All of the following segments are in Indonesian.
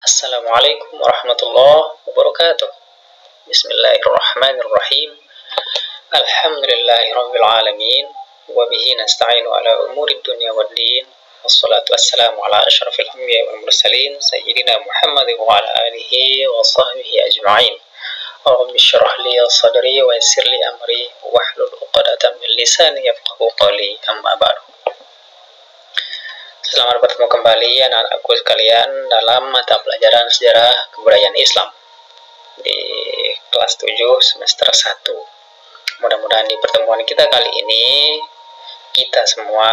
Assalamualaikum warahmatullahi wabarakatuh. Bismillahirrahmanirrahim. Alhamdulillahirabbil alamin wa bihi nasta'inu ala umurid dunya waddin. Wassalatu wassalamu ala asyrafil anbiya'i wal mursalin sayyidina Muhammad wa ala alihi wa sahbihi ajma'in. Rabbi shrah li sadri wa yassir li amri wahlul 'uqdatam min lisani yafqahu qawli. Amma ba'du. Selamat bertemu kembali anak-anakku sekalian dalam mata pelajaran sejarah kebudayaan Islam di kelas 7 semester 1. Mudah-mudahan di pertemuan kita kali ini kita semua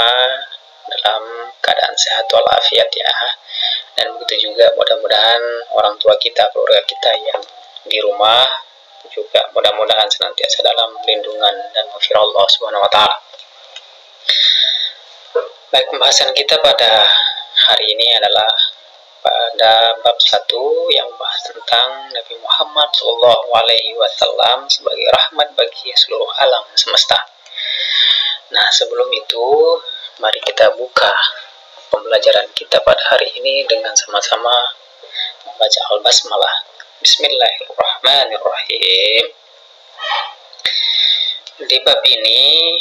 dalam keadaan sehat walafiat ya. Dan begitu juga mudah-mudahan orang tua kita, keluarga kita yang di rumah juga mudah-mudahan senantiasa dalam lindungan dan maghfirah Allah Subhanahu wa taala. Baik, pembahasan kita pada hari ini adalah pada bab 1 yang bahas tentang Nabi Muhammad SAW sebagai rahmat bagi seluruh alam semesta. Nah, sebelum itu mari kita buka pembelajaran kita pada hari ini dengan sama-sama membaca Al-Basmalah. Bismillahirrahmanirrahim. Di bab ini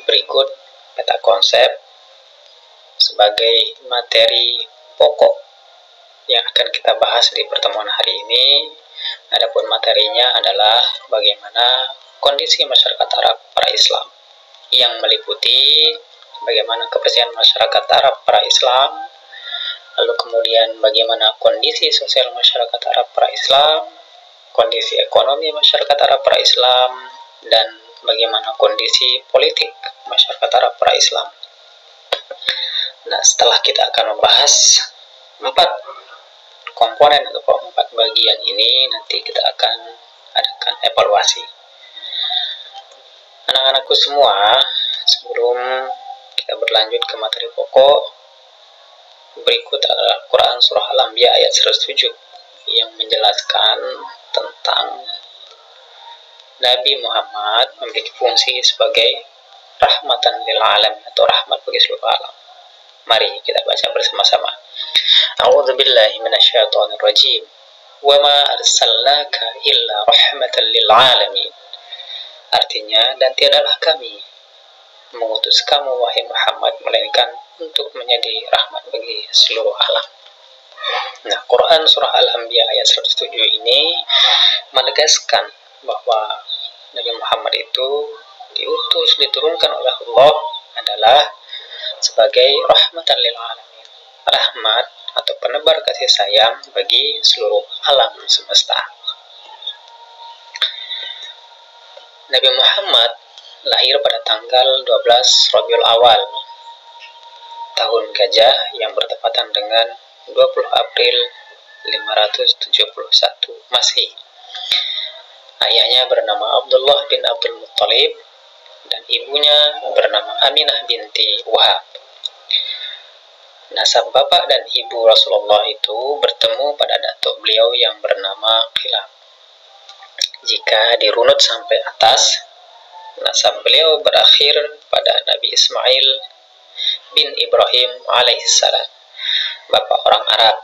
berikut peta konsep sebagai materi pokok yang akan kita bahas di pertemuan hari ini. Adapun materinya adalah bagaimana kondisi masyarakat Arab para Islam, yang meliputi bagaimana kepercayaan masyarakat Arab para Islam, lalu kemudian bagaimana kondisi sosial masyarakat Arab para Islam, kondisi ekonomi masyarakat Arab para Islam, dan bagaimana kondisi politik masyarakat Arab para Islam. Nah, setelah kita akan membahas 4 komponen atau 4 bagian ini, nanti kita akan adakan evaluasi. Anak-anakku semua, sebelum kita berlanjut ke materi pokok, berikut adalah Quran Surah Al-Anbiya ayat 107 yang menjelaskan tentang Nabi Muhammad memiliki fungsi sebagai rahmatan lil alamin atau rahmat bagi seluruh alam. Mari kita baca bersama-sama. A'udzubillahi minasyaitonir rajim. Wa ma arsalnaka illa rahmatan lil alamin. Artinya, dan tiadalah kami mengutus kamu wahai Muhammad melainkan untuk menjadi rahmat bagi seluruh alam. Nah, Quran Surah Al-Anbiya ayat 107 ini menegaskan bahwa Nabi Muhammad itu diturunkan oleh Allah adalah sebagai rahmatan lil alamin, rahmat atau penebar kasih sayang bagi seluruh alam semesta. Nabi Muhammad lahir pada tanggal 12 Rabiul Awal tahun Gajah yang bertepatan dengan 20 April 571 Masehi. Ayahnya bernama Abdullah bin Abdul Muttalib dan ibunya bernama Aminah binti Wahab. Nasab bapak dan ibu Rasulullah itu bertemu pada datuk beliau yang bernama Qilab. Jika dirunut sampai atas, nasab beliau berakhir pada Nabi Ismail bin Ibrahim alaihissalam, bapak orang Arab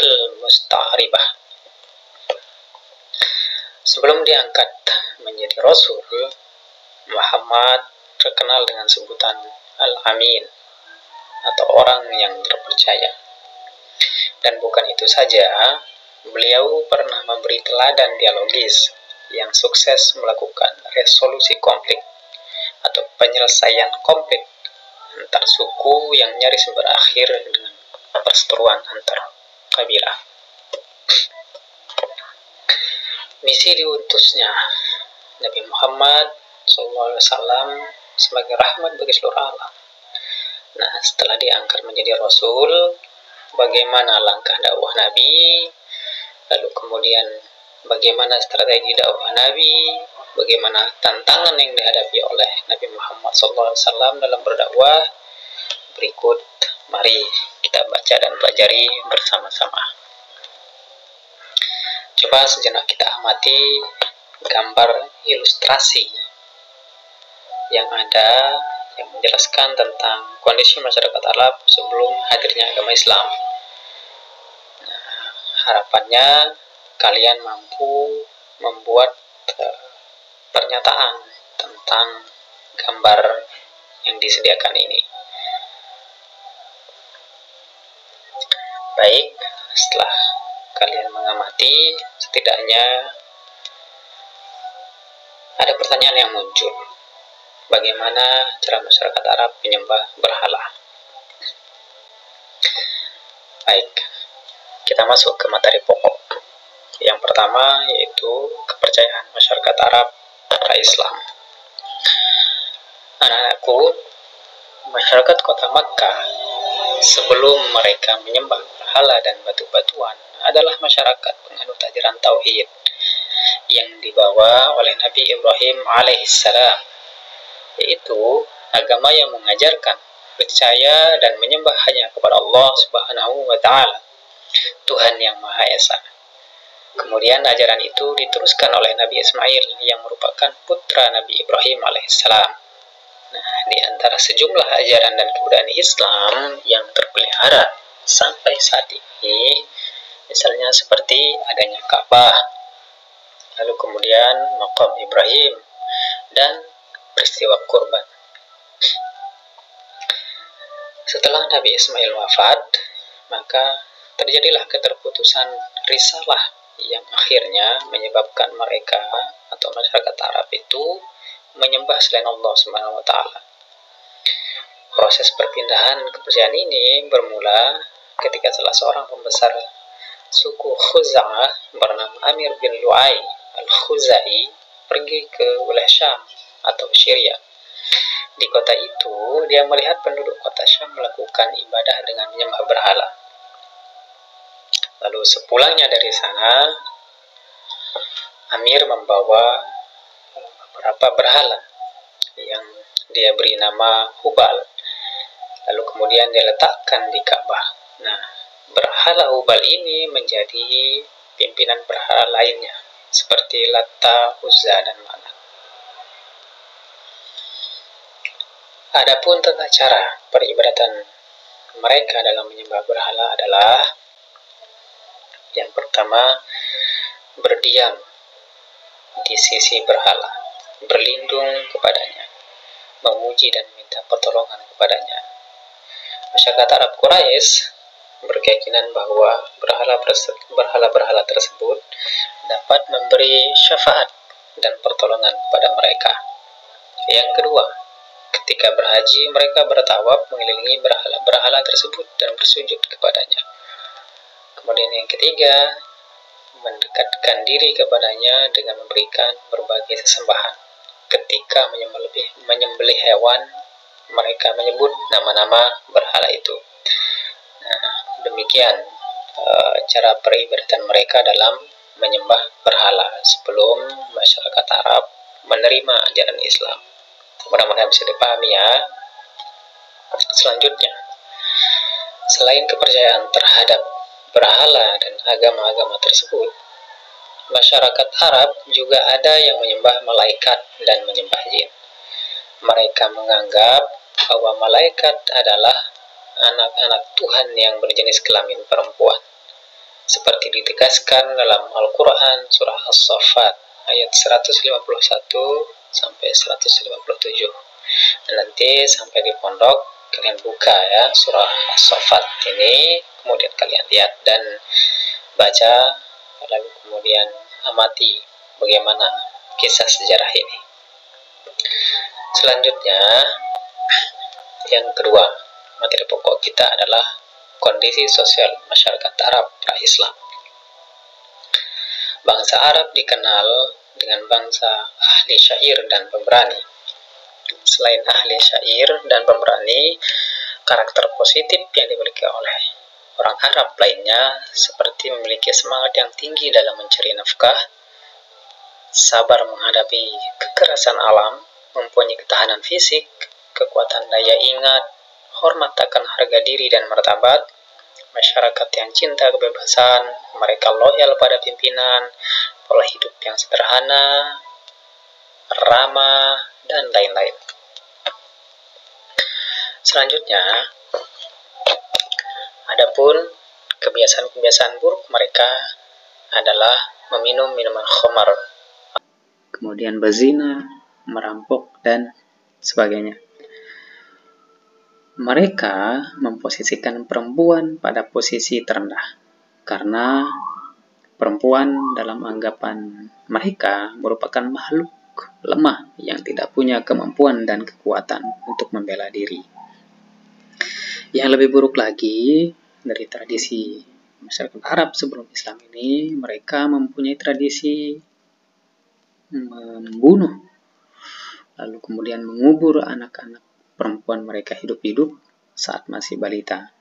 Al-Musta'ribah. Sebelum diangkat menjadi Rasul, Muhammad terkenal dengan sebutan Al-Amin atau orang yang terpercaya. Dan bukan itu saja, beliau pernah memberi teladan dialogis yang sukses melakukan resolusi konflik atau penyelesaian konflik antar suku yang nyaris berakhir dengan perseteruan antar kabilah. Misi diutusnya Nabi Muhammad SAW sebagai rahmat bagi seluruh alam. Nah, setelah diangkat menjadi Rasul, bagaimana langkah dakwah Nabi, lalu kemudian bagaimana strategi dakwah Nabi, bagaimana tantangan yang dihadapi oleh Nabi Muhammad SAW dalam berdakwah, berikut mari kita baca dan pelajari bersama-sama. Coba sejenak kita amati gambar ilustrasi yang ada yang menjelaskan tentang kondisi masyarakat Arab sebelum hadirnya agama Islam. harapannya kalian mampu membuat pernyataan tentang gambar yang disediakan ini. Baik, setelah kalian mengamati, setidaknya ada pertanyaan yang muncul. Bagaimana cara masyarakat Arab menyembah berhala? Baik, kita masuk ke materi pokok. Yang pertama yaitu kepercayaan masyarakat Arab pada Islam. Anak-anakku, masyarakat kota Makkah sebelum mereka menyembah berhala dan batu-batuan adalah masyarakat penganut ajaran tauhid yang dibawa oleh Nabi Ibrahim alaihissalam, yaitu agama yang mengajarkan percaya dan menyembah hanya kepada Allah Subhanahu wa Ta'ala, Tuhan yang Maha Esa. Kemudian ajaran itu diteruskan oleh Nabi Ismail yang merupakan putra Nabi Ibrahim alaihissalam. Nah, di antara sejumlah ajaran dan kebudayaan Islam yang terpelihara sampai saat ini, misalnya seperti adanya Ka'bah, lalu kemudian Maqam Ibrahim, dan peristiwa kurban. Setelah Nabi Ismail wafat, maka terjadilah keterputusan risalah yang akhirnya menyebabkan mereka atau masyarakat Arab itu menyembah selain Allah Subhanahu wa Ta'ala. Proses perpindahan kepercayaan ini bermula ketika salah seorang pembesar suku Khuza'ah bernama Amir bin Lu'ay al-Khuzai pergi ke wilayah Syam atau Syria. Di kota itu, dia melihat penduduk kota Syam melakukan ibadah dengan menyembah berhala. Lalu sepulangnya dari sana, Amir membawa beberapa berhala yang dia beri nama Hubal. Lalu kemudian dia letakkan di Ka'bah. Nah, berhala Hubal ini menjadi pimpinan berhala lainnya, seperti Latta, Uzza, dan Manat. Adapun tata cara peribadatan mereka dalam menyembah berhala adalah yang pertama, berdiam di sisi berhala, berlindung kepadanya, memuji dan meminta pertolongan kepadanya. Masyarakat Arab Quraisy berkeyakinan bahwa berhala-berhala tersebut dapat memberi syafaat dan pertolongan kepada mereka. Yang kedua, ketika berhaji mereka bertawaf mengelilingi berhala-berhala tersebut dan bersujud kepadanya. Kemudian yang ketiga, mendekatkan diri kepadanya dengan memberikan berbagai sesembahan. Ketika menyembelih hewan, mereka menyebut nama-nama berhala itu. Nah, demikian cara peribadatan mereka dalam menyembah berhala sebelum masyarakat Arab menerima ajaran Islam. Mudah-mudahan bisa dipahami ya. Selanjutnya, selain kepercayaan terhadap berhala dan agama-agama tersebut, masyarakat Arab juga ada yang menyembah malaikat dan menyembah jin. Mereka menganggap bahwa malaikat adalah anak-anak Tuhan yang berjenis kelamin perempuan, seperti ditegaskan dalam Al-Quran surah As-Saffat ayat 151 sampai 157. Nanti sampai di pondok kalian buka ya surah As-Saffat ini, kemudian kalian lihat dan baca, lalu kemudian amati bagaimana kisah sejarah ini. Selanjutnya, yang kedua, materi pokok kita adalah kondisi sosial masyarakat Arab pra-Islam. Bangsa Arab dikenal dengan bangsa ahli syair dan pemberani. Selain ahli syair dan pemberani, karakter positif yang dimiliki oleh orang Arab lainnya seperti memiliki semangat yang tinggi dalam mencari nafkah, sabar menghadapi kekerasan alam, mempunyai ketahanan fisik, kekuatan daya ingat, hormat akan harga diri dan martabat, masyarakat yang cinta kebebasan, mereka loyal pada pimpinan, pola hidup yang sederhana, ramah, dan lain-lain. Selanjutnya, adapun kebiasaan-kebiasaan buruk mereka adalah meminum minuman khamar, kemudian berzina, merampok, dan sebagainya. Mereka memposisikan perempuan pada posisi terendah, karena perempuan dalam anggapan mereka merupakan makhluk lemah yang tidak punya kemampuan dan kekuatan untuk membela diri. Yang lebih buruk lagi, dari tradisi masyarakat Arab sebelum Islam ini, mereka mempunyai tradisi membunuh, lalu kemudian mengubur anak-anak perempuan mereka hidup-hidup saat masih balita.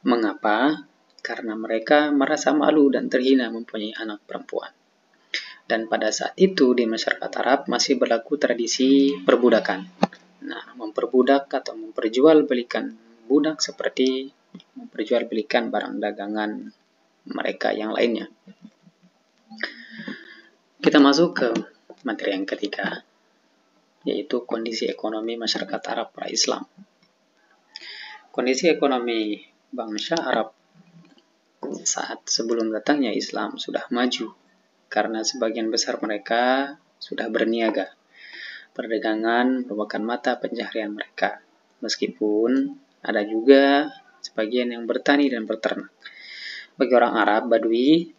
Mengapa? Karena mereka merasa malu dan terhina mempunyai anak perempuan. Dan pada saat itu di masyarakat Arab masih berlaku tradisi perbudakan. Nah, memperbudak atau memperjualbelikan budak seperti memperjualbelikan barang dagangan mereka yang lainnya. Kita masuk ke materi yang ketiga, yaitu kondisi ekonomi masyarakat Arab pra-Islam. Kondisi ekonomi bangsa Arab saat sebelum datangnya Islam sudah maju, karena sebagian besar mereka sudah berniaga. Perdagangan merupakan mata pencaharian mereka, meskipun ada juga sebagian yang bertani dan berternak. Bagi orang Arab Badui,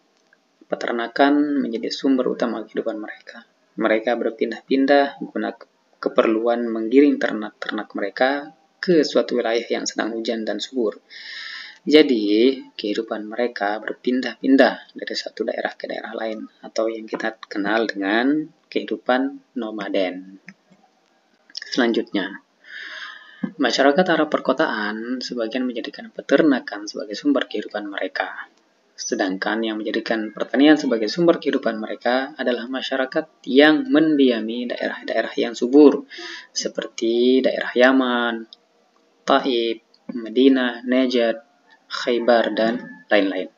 peternakan menjadi sumber utama kehidupan mereka. Mereka berpindah-pindah guna keperluan menggiring ternak-ternak mereka ke suatu wilayah yang sedang hujan dan subur. Jadi, kehidupan mereka berpindah-pindah dari satu daerah ke daerah lain, atau yang kita kenal dengan kehidupan nomaden. Selanjutnya, masyarakat Arab perkotaan sebagian menjadikan peternakan sebagai sumber kehidupan mereka. Sedangkan yang menjadikan pertanian sebagai sumber kehidupan mereka adalah masyarakat yang mendiami daerah-daerah yang subur, seperti daerah Yaman, Taif, Madinah, Najd, Khaybar, dan lain-lain.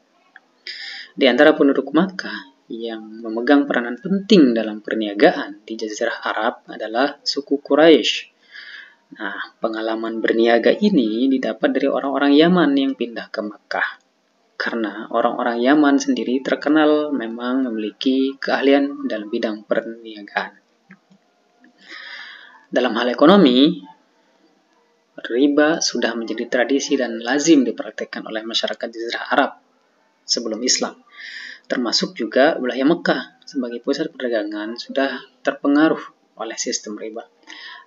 Di antara penduduk Makkah yang memegang peranan penting dalam perniagaan di Jazirah Arab adalah suku Quraisy. Nah, pengalaman berniaga ini didapat dari orang-orang Yaman yang pindah ke Makkah. Karena orang-orang Yaman sendiri terkenal memang memiliki keahlian dalam bidang perniagaan. Dalam hal ekonomi, riba sudah menjadi tradisi dan lazim dipraktikkan oleh masyarakat Jazirah Arab sebelum Islam. Termasuk juga wilayah Mekah sebagai pusat perdagangan sudah terpengaruh oleh sistem riba.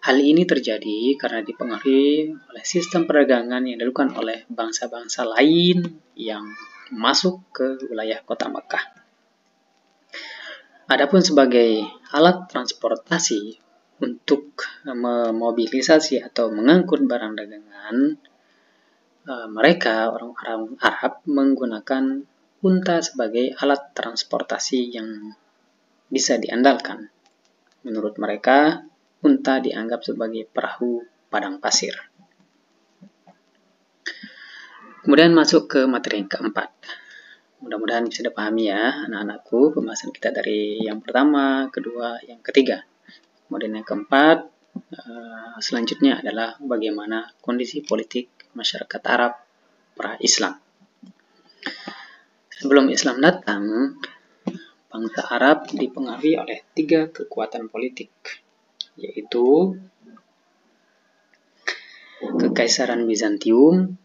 Hal ini terjadi karena dipengaruhi oleh sistem perdagangan yang dilakukan oleh bangsa-bangsa lain yang masuk ke wilayah kota Mekah. Adapun sebagai alat transportasi untuk memobilisasi atau mengangkut barang dagangan, mereka orang-orang Arab menggunakan unta sebagai alat transportasi yang bisa diandalkan. Menurut mereka, unta dianggap sebagai perahu padang pasir. Kemudian masuk ke materi yang keempat. Mudah-mudahan bisa dipahami ya anak-anakku pembahasan kita dari yang pertama, kedua, yang ketiga. Kemudian yang keempat, selanjutnya adalah bagaimana kondisi politik masyarakat Arab pra-Islam. Sebelum Islam datang, bangsa Arab dipengaruhi oleh 3 kekuatan politik, yaitu Kekaisaran Bizantium,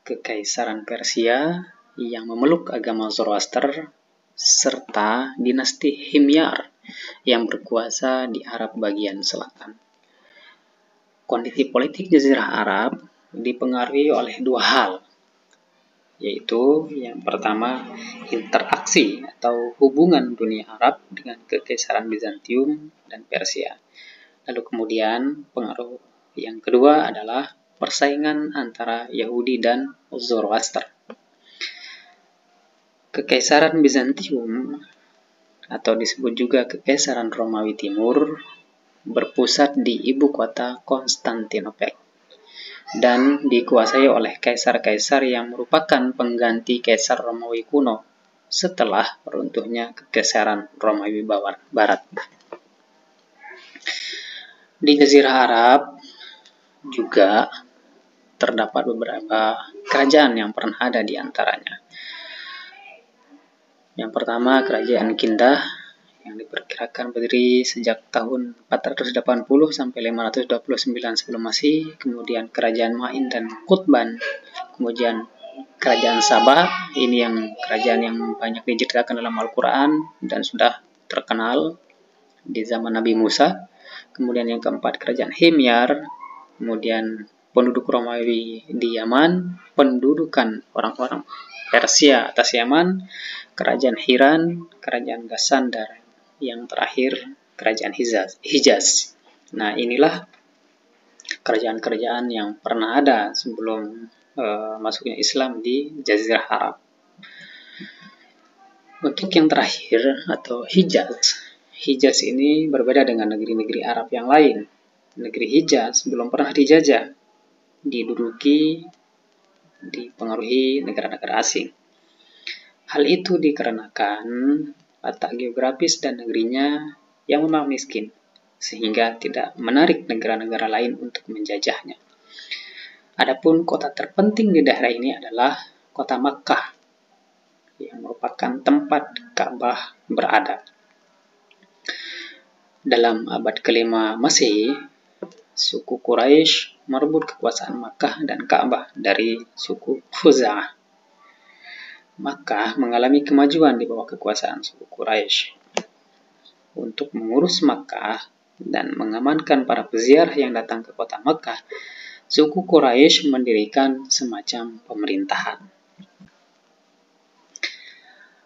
Kekaisaran Persia yang memeluk agama Zoroaster, serta dinasti Himyar yang berkuasa di Arab bagian selatan. Kondisi politik Jazirah Arab dipengaruhi oleh 2 hal, yaitu yang pertama interaksi atau hubungan dunia Arab dengan Kekaisaran Bizantium dan Persia. Lalu kemudian pengaruh yang kedua adalah persaingan antara Yahudi dan Zoroaster. Kekaisaran Bizantium atau disebut juga Kekaisaran Romawi Timur berpusat di ibu kota Konstantinopel dan dikuasai oleh kaisar-kaisar yang merupakan pengganti Kaisar Romawi kuno setelah runtuhnya Kekaisaran Romawi Barat. Di Jazirah Arab juga terdapat beberapa kerajaan yang pernah ada di antaranya. Yang pertama, Kerajaan Kindah yang diperkirakan berdiri sejak tahun 480 sampai 529 sebelum Masehi. Kemudian Kerajaan Ma'in dan Qutban. Kemudian Kerajaan Sabah, ini yang kerajaan yang banyak diceritakan dalam Al-Quran dan sudah terkenal di zaman Nabi Musa. Kemudian yang keempat, Kerajaan Himyar. Kemudian penduduk Romawi di Yaman, pendudukan orang-orang Persia atas Yaman, Kerajaan Hiran, Kerajaan Ghassan, dan yang terakhir Kerajaan Hijaz. Nah, inilah kerajaan-kerajaan yang pernah ada sebelum masuknya Islam di Jazirah Arab. Untuk yang terakhir atau Hijaz, Hijaz ini berbeda dengan negeri-negeri Arab yang lain. Negeri Hijaz belum pernah dijajah, diduduki, dipengaruhi negara-negara asing. Hal itu dikarenakan letak geografis dan negerinya yang memang miskin, sehingga tidak menarik negara-negara lain untuk menjajahnya. Adapun kota terpenting di daerah ini adalah kota Makkah, yang merupakan tempat Ka'bah berada. Dalam abad ke-5 Masehi, suku Quraisy merebut kekuasaan Makkah dan Ka'bah dari suku Khuza'ah. Makkah mengalami kemajuan di bawah kekuasaan suku Quraisy. Untuk mengurus Makkah dan mengamankan para peziarah yang datang ke kota Makkah, suku Quraisy mendirikan semacam pemerintahan.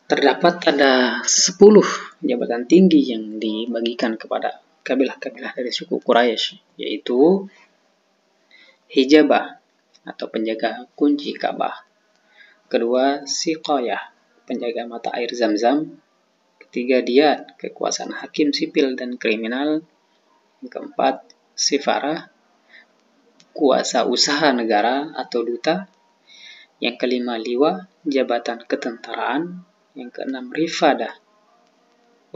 Terdapat ada 10 jabatan tinggi yang dibagikan kepada kabilah-kabilah dari suku Quraisy, yaitu Hijabah atau penjaga kunci Ka'bah. Kedua, Siqayah, penjaga mata air Zam-Zam. Ketiga, Diyad, kekuasaan hakim sipil dan kriminal. Yang keempat, Sifarah, kuasa usaha negara atau duta. Yang kelima, Liwa, jabatan ketentaraan. Yang keenam, Rifadah,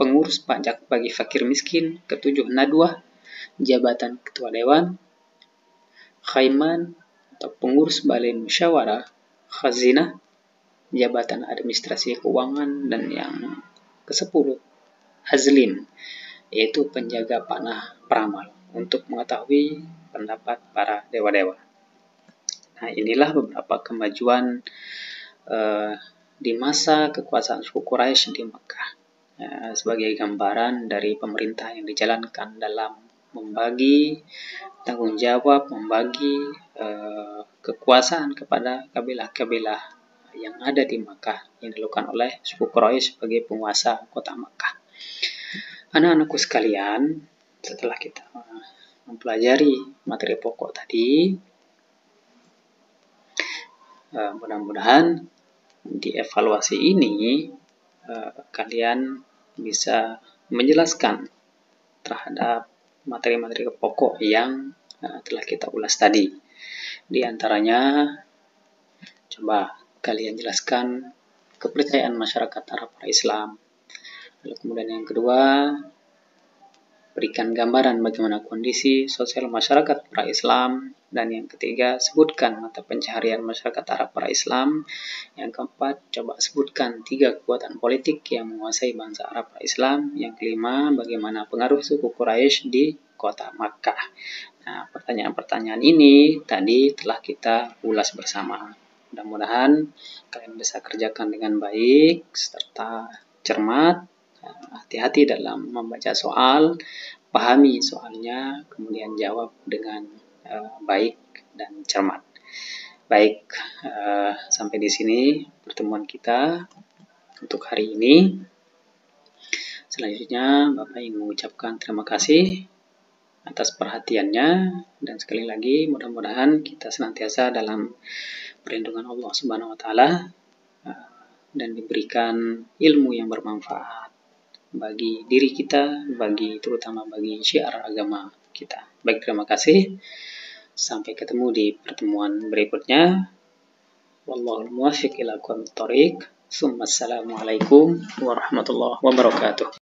pengurus pajak bagi fakir miskin. Ketujuh, Nadwah, jabatan ketua dewan. Khaiman, atau pengurus balai musyawarah. Khazinah, jabatan administrasi keuangan. Dan yang ke-10, Hazlim, yaitu penjaga panah peramal untuk mengetahui pendapat para dewa-dewa. Nah, inilah beberapa kemajuan di masa kekuasaan suku Quraisy di Makkah, sebagai gambaran dari pemerintah yang dijalankan dalam membagi tanggung jawab, membagi kekuasaan kepada kabilah-kabilah yang ada di Makkah yang dilakukan oleh suku Quraisy sebagai penguasa kota Makkah. Anak-anakku sekalian, setelah kita mempelajari materi pokok tadi, mudah-mudahan di evaluasi ini kalian bisa menjelaskan terhadap materi-materi pokok yang telah kita ulas tadi. Di antaranya, coba kalian jelaskan kepercayaan masyarakat Arab Islam. Lalu kemudian yang kedua, berikan gambaran bagaimana kondisi sosial masyarakat para Islam. Dan yang ketiga, sebutkan mata pencaharian masyarakat Arab para Islam. Yang keempat, coba sebutkan 3 kekuatan politik yang menguasai bangsa Arab para Islam. Yang kelima, bagaimana pengaruh suku Quraisy di kota Makkah. Nah, pertanyaan-pertanyaan ini tadi telah kita ulas bersama. Mudah-mudahan kalian bisa kerjakan dengan baik serta cermat. Hati-hati dalam membaca soal, pahami soalnya, kemudian jawab dengan baik dan cermat. Baik, sampai di sini pertemuan kita untuk hari ini. Selanjutnya, Bapak ingin mengucapkan terima kasih atas perhatiannya, dan sekali lagi mudah-mudahan kita senantiasa dalam perlindungan Allah Subhanahu wa Ta'ala dan diberikan ilmu yang bermanfaat bagi diri kita, terutama bagi syiar agama kita. Baik, terima kasih. Sampai ketemu di pertemuan berikutnya. Wallahul muwaffiq ila aqwamit thoriq. Assalamualaikum warahmatullahi wabarakatuh.